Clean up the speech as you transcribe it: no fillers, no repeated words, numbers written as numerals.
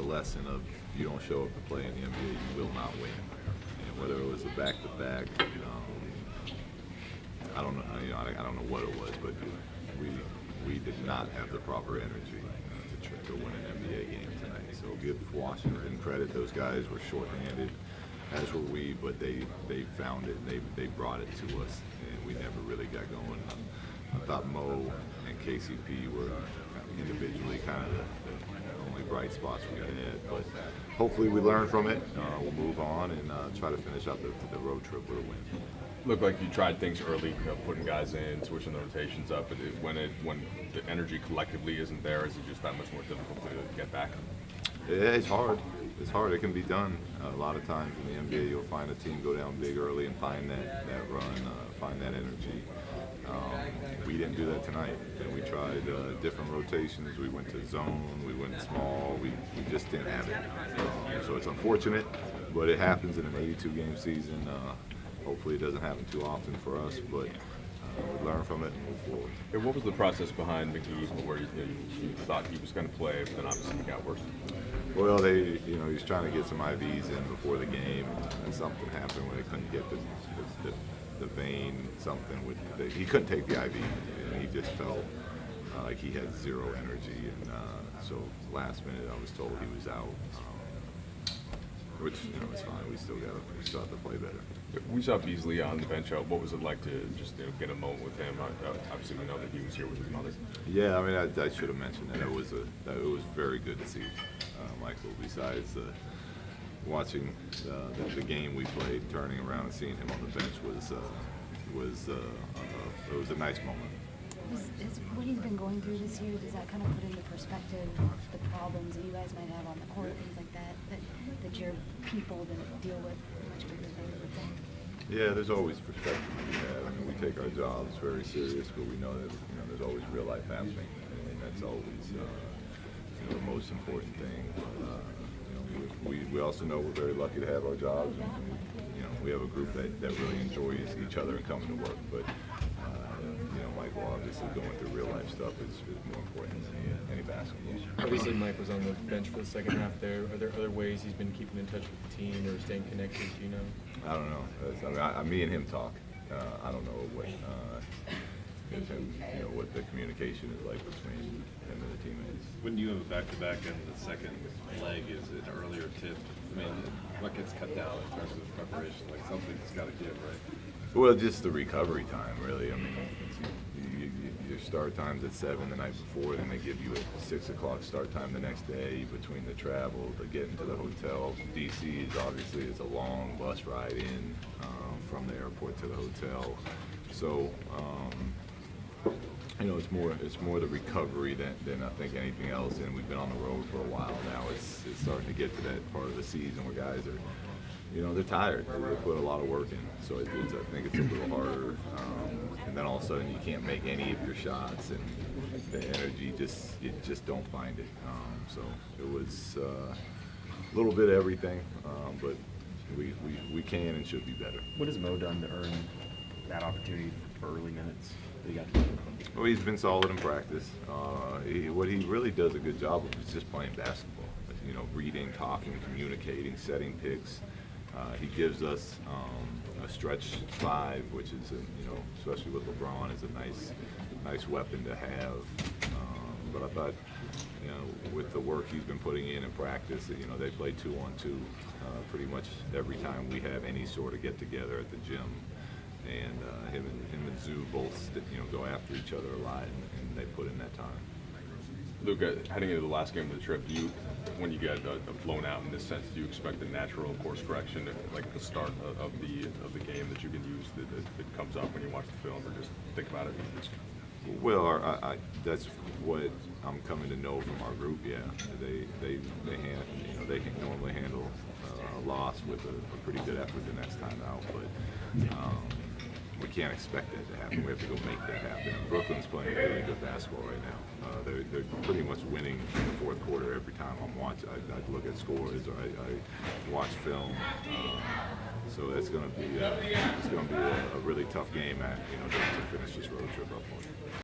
lesson of you don't show up to play in the NBA, you will not win. And whether it was a back-to-back, I don't know. I don't know what it was, but we did not have the proper energy to win an NBA game tonight. So give Washington credit; those guys were shorthanded, as were we, but they found it. They brought it to us, and we never really got going. I thought Mo and KCP were individually kind of the only bright spots we had, but hopefully we learn from it. We'll move on and try to finish out the road trip with a win. Looked like you tried things early, putting guys in, switching the rotations up. But when the energy collectively isn't there, is it just that much more difficult to get back? Yeah, it's hard. It's hard. It can be done. A lot of times in the NBA, you'll find a team go down big early and find that run, find that energy. We didn't do that tonight. And we tried different rotations. We went to zone. We went small. We just didn't have it. So it's unfortunate, but it happens in an 82-game season. Hopefully it doesn't happen too often for us, but we learn from it and move forward. And what was the process behind McGee, where you thought he was going to play, but then obviously he got worse? Well, he was trying to get some IVs in before the game, and something happened when they couldn't get the vein. He couldn't take the IV, and he just felt like he had zero energy, and so last minute I was told he was out. Which it's fine. We still have to play better. We saw Beasley on the bench. What was it like to just get a moment with him? Obviously, we know that he was here with his mother. Yeah, I mean, I should have mentioned that. It was very good to see Michael. Besides watching the game we played, turning around and seeing him on the bench it was a nice moment. Is what he's been going through this year, does that kind of put into perspective the problems that you guys might have on the court, things like that your people didn't deal with much bigger than you would think? Yeah, there's always perspective we have. I mean, we take our jobs very serious, but we know that there's always real life happening, and that's always the most important thing. We also know we're very lucky to have our jobs, and we have a group that really enjoys each other and coming to work. But Michael obviously going through real life stuff is more important than any basketball. Obviously, Mike was on the bench for the second half there. Are there other ways he's been keeping in touch with the team or staying connected? Do you know? I don't know. Me and him talk. I don't know what the communication is like between him and the teammates. When you have a back-to-back and the second leg is an earlier tip, I mean, what gets cut down in terms of preparation? Like something's got to give, right? Well, just the recovery time, really. I mean, your start time's at 7 the night before, then they give you a 6 o'clock start time the next day between the travel to get into the hotel. DC is a long bus ride in from the airport to the hotel. So, it's more the recovery than I think anything else. And we've been on the road for a while now. It's starting to get to that part of the season where guys are. They're tired. They put a lot of work in, so I think it's a little harder. And then all of a sudden, you can't make any of your shots, and the energy you just don't find it. So it was a little bit of everything, but we can and should be better. What has Mo done to earn that opportunity for early minutes that he got? Well, he's been solid in practice. What he really does a good job of is just playing basketball. Reading, talking, communicating, setting picks. He gives us a stretch 5, which is, especially with LeBron, is a nice weapon to have. But I thought, with the work he's been putting in practice, they play 2-on-2 pretty much every time we have any sort of get-together at the gym. And him and Zoo both, go after each other a lot, and they put in that time. Luke, heading into the last game of the trip, when you get blown out in this sense, do you expect a natural course correction, like at the start of the game that you can use that comes up when you watch the film, or just think about it? Well, that's what I'm coming to know from our group. Yeah, they can normally handle a loss with a pretty good effort the next time out, but we can't expect that to happen. We have to go make that happen. Brooklyn's playing really good basketball right now. They're pretty much winning in the fourth quarter every time I'm watching. I look at scores or I watch film. So it's going to be a really tough game to finish this road trip up on.